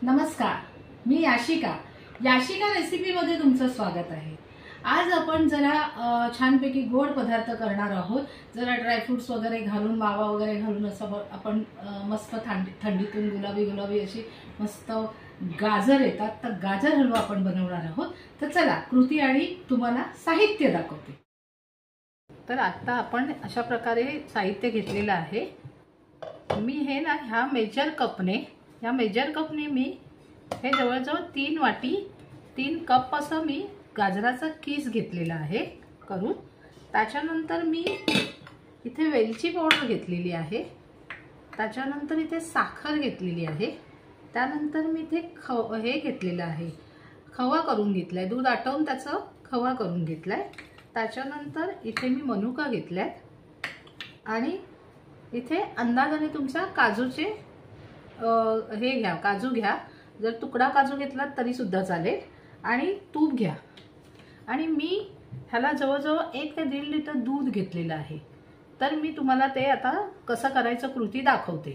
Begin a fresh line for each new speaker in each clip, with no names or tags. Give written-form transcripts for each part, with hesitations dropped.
नमस्कार, मी याशिका रेसिपीमध्ये तुमचं स्वागत आहे। आज आपण जरा छानपैकी गोड पदार्थ करणार आहोत। जरा ड्रायफ्रुट्स वगैरे घालून, मावा वगैरे घालून असं आपण मस्त थंडीतून गुलाबी अशी मस्त गाजर येतात, तर गाजर हलवा आपण बनवणार आहोत। तर चला कृती आणि तुम्हाला साहित्य दाखवते। तर आता आपण अशा प्रकारे साहित्य घेतलेलं आहे। मी हे ना ह्या मेजर कपने मी हे जवळजवळ 3 वाटी 3 कप असं मी गाजराचा कीस घेतलेला आहे करून। त्याच्यानंतर मी इथे वेलची पावडर घेतलेली आहे, त्याच्यानंतर इथे साखर घेतलेली आहे, त्यानंतर मी इथे हे घेतलेलं आहे, खवा करून घेतलाय, दूध आटवून त्याचा खवा करून घेतलाय। त्याच्यानंतर इथे मी मनुका घेतलाय आणि इथे अंदाजाने तुमचा काजूचे हे घ्या, काजू घ्या, जर तुकडा काजू घेतला तरी सुद्धा चालेल, आणि तूप घ्या। आणि मी ह्याला जवळजवळ 1 ते 1.5 लिटर दूध घेतलेलं आहे। तर मी तुम्हाला ते आता कसं करायचं कृती दाखवते।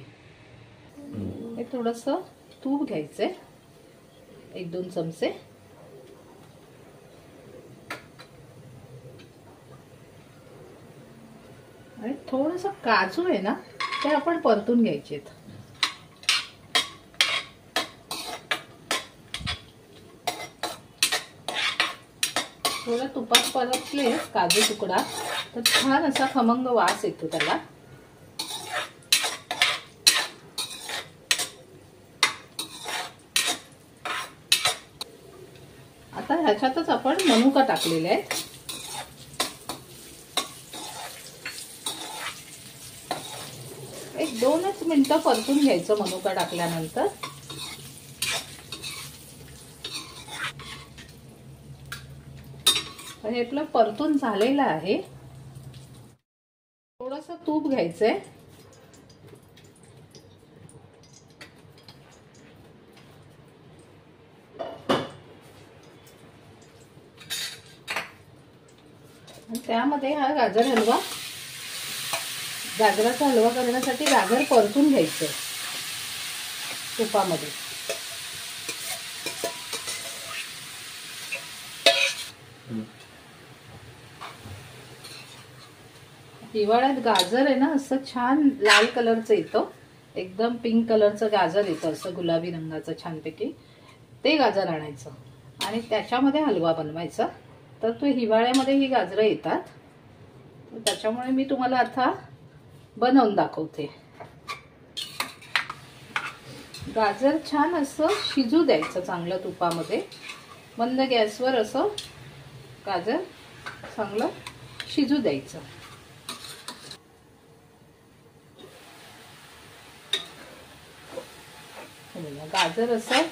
हे थोडंसं तूप घ्यायचंय, 1-2 चमचे, आणि थोडंसं काजू आहे ना ते आपण परतून घ्यायचे। थोडं तुपात परतले काजू तुकडा तर छान असा खमंग वास येतो त्याला। आता ह्याच्यातच आपण मनुका टाकलेले आहेत। एक 2च मिनिटं परतून घ्यायचं मनुका टाकल्यानंतर। हे आपलं परतून झालेलं आहे। थोडंसं तूप घ्यायचंय, आणि त्यामध्ये हा गाजराचा हलवा करण्यासाठी गाजर परतून घ्यायचं तुपामध्ये। हिवाळ्यात गाजर आहे ना असं छान लाल कलरचं येतं, एकदम पिंक कलरचं गाजर येतं, असं गुलाबी रंगाचं छानपैकी ते गाजर आणायचं आणि त्याच्यामध्ये हलवा बनवायचा। तर तो हिवाळ्यामध्ये ही गाजरं येतात, त्याच्यामुळे मी तुम्हाला आता बनवून दाखवते। गाजर छान असं शिजू द्यायचं चांगलं तुपामध्ये, मंद गॅसवर असं गाजर चांगलं शिजू द्यायचं। गाजर असं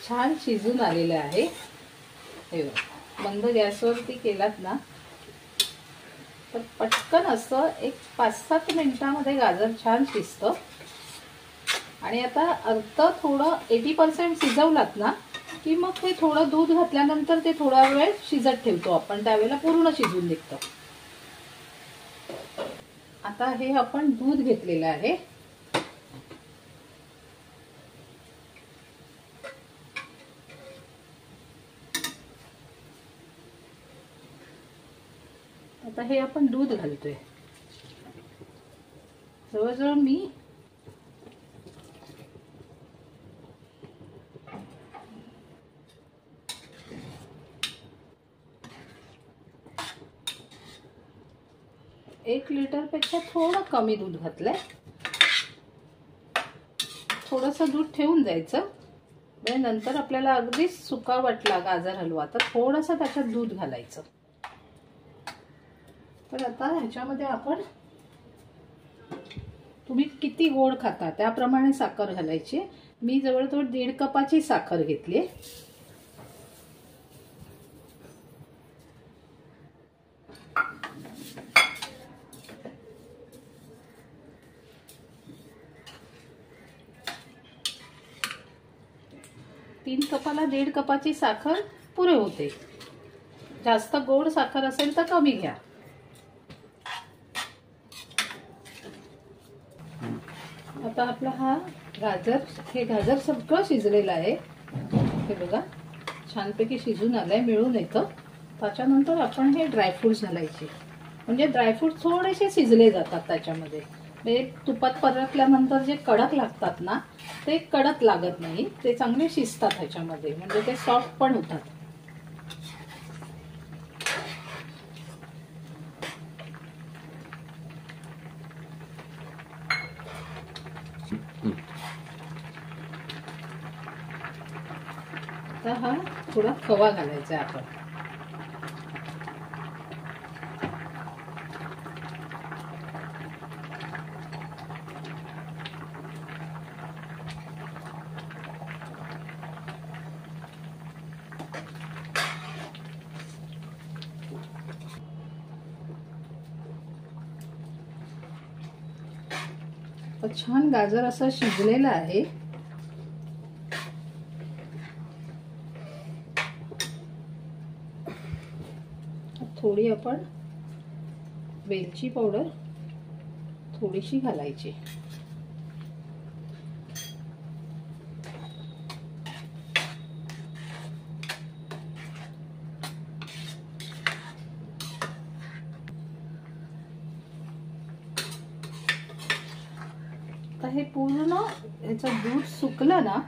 छान शिजून आलेलं आहे। हे मंद गॅसवरती केलात ना तर पटकन असं एक 5-7 मिनिटांमध्ये गाजर छान शिजतं। आणि आता थोडं 80% शिजवलात ना की मग ते थोडं दूध घातल्यानंतर ते थोडा वेळ शिजत ठेवतो आपण, त्यावेळेला पूर्ण शिजून निघतं। आता हे आपण दूध घेतलेलं आहे, आता हे आपण दूध घालतोय। जवळजवळ मी एक लिटर पेक्षा थोडं कमी दूध घातलंय। थोडंसं दूध ठेवून जायचं, म्हणजे नंतर आपल्याला अगदी सुका वाटला गाजर हलवा तर थोडंसं त्याच्यात दूध घालायचं। तर आता ह्याच्यामध्ये आपण तुम्ही किती गोड खाता त्याप्रमाणे साखर घालायची। मी जवळजवळ 1.5 कपाची साखर घेतली। तीन कपाला 1.5 कपाची साखर पुरे होते। जास्त गोड साखर असेल तर कमी घ्या। आता आपला हा गाजर, हे गाजर सगळं शिजलेलं आहे, हे बघा छानपैकी शिजून आलंय, मिळून येतं. त्याच्यानंतर आपण हे ड्रायफ्रूट्स घालायचे, म्हणजे ड्रायफ्रूट थोडेसे शिजले जातात त्याच्यामध्ये. ते तुपात परतल्यानंतर जे कडक लागतात ना, ते कडक लागत नाही, ते चांगले शिजतात ह्याच्यामध्ये, म्हणजे ते सॉफ्ट पण होतात. आता हा थोडा खवा घालायचा आपण. छान गाजर असं शिजलेलं आहे. थोडी आपण वेलची पावडर थोडीशी घालायची. हे पूर्ण याचं दूध सुकलं ना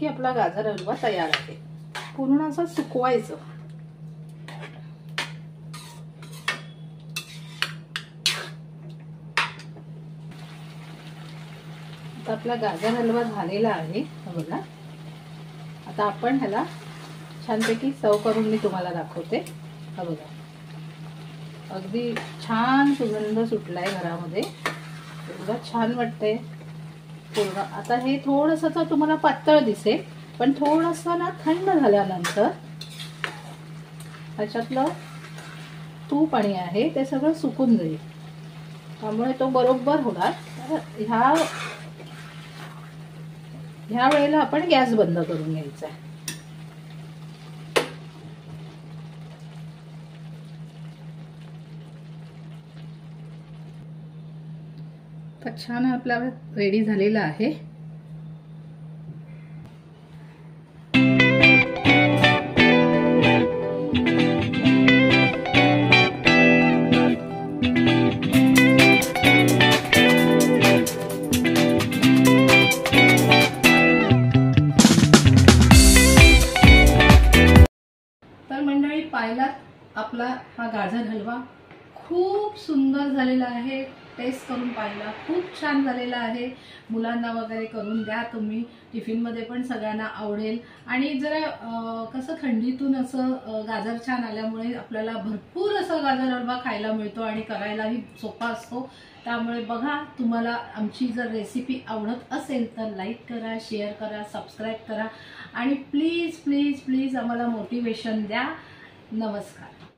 की आपला गाजर हलवा तयार आहे. पूर्ण असं सुकवायचं. आता आपला गाजर हलवा झालेला आहे बघा. आता आपण ह्याला छानपैकी सर्व करून मी तुम्हाला दाखवते. हा बघा, अगदी छान सुगंध सुटलाय घरामध्ये, बघा छान वाटतंय पूर्ण. आता हे थोडंसं तुम्हाला पातळ दिसेल, पण थोडंसं ना थंड झाल्यानंतर ह्याच्यातलं तूप आणि आहे ते सगळं सुकून जाईल, त्यामुळे तो बरोबर होणार. तर ह्या वेळेला आपण गॅस बंद करून घ्यायचा आहे. तर छान आपला रेडी झालेला आहे. तर मंडळी पाहिलात आपला हा गाजर हलवा खूप सुंदर झालेला आहे. टेस्ट करून पाहिला, खूप छान झालेला आहे. मुलांना वगैरे करून द्या तुम्ही, टिफिनमध्ये पण सगळ्यांना आवडेल. आणि जरा कसं थंडीतून असं गाजर छान आल्यामुळे आपल्याला भरपूर असा गाजर हलवा खायला मिळतो आणि करायलाही सोपा असतो. त्यामुळे बघा, तुम्हाला आमची जर रेसिपी आवडत असेल तर लाईक करा, शेअर करा, सबस्क्राईब करा आणि प्लीज प्लीज प्लीज आम्हाला मोटिवेशन द्या. नमस्कार.